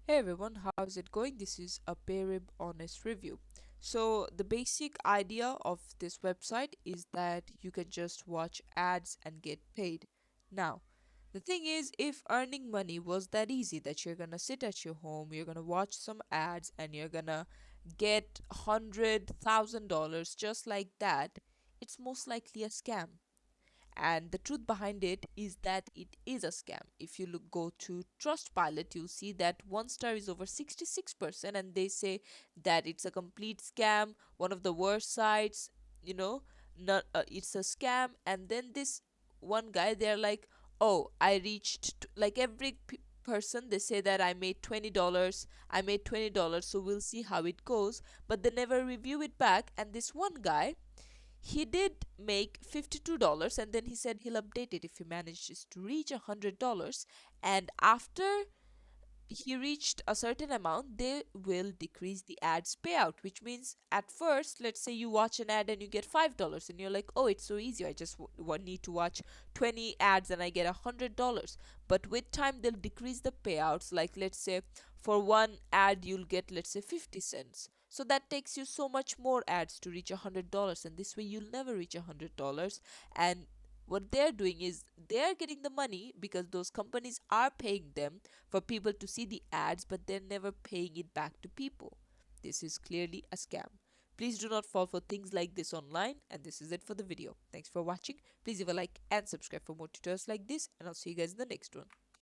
Hey everyone, how's it going? This is a PAYRIB honest review. So, the basic idea of this website is that you can just watch ads and get paid. Now, the thing is, if earning money was that easy, that you're gonna sit at your home, you're gonna watch some ads, and you're gonna get $100,000 just like that, it's most likely a scam. And the truth behind it is that it is a scam. If you go to Trustpilot, you'll see that one star is over 66%, and they say that it's a complete scam, one of the worst sites, you know, not it's a scam. And then this one guy, they're like, oh, I reached like every person they say that I made $20, so we'll see how it goes, but they never review it back. And this one guy, he did make $52, and then he said he'll update it if he manages to reach $100. And after he reached a certain amount, they will decrease the ad's payout, which means at first, let's say you watch an ad and you get $5, and you're like, oh, it's so easy. I just need to watch 20 ads and I get $100. But with time, they'll decrease the payouts. Like, let's say for one ad, you'll get, let's say, 50 cents. So that takes you so much more ads to reach $100, and this way you'll never reach $100. And what they're doing is they're getting the money because those companies are paying them for people to see the ads, but they're never paying it back to people. This is clearly a scam. Please do not fall for things like this online, and this is it for the video. Thanks for watching. Please leave a like and subscribe for more tutorials like this, and I'll see you guys in the next one.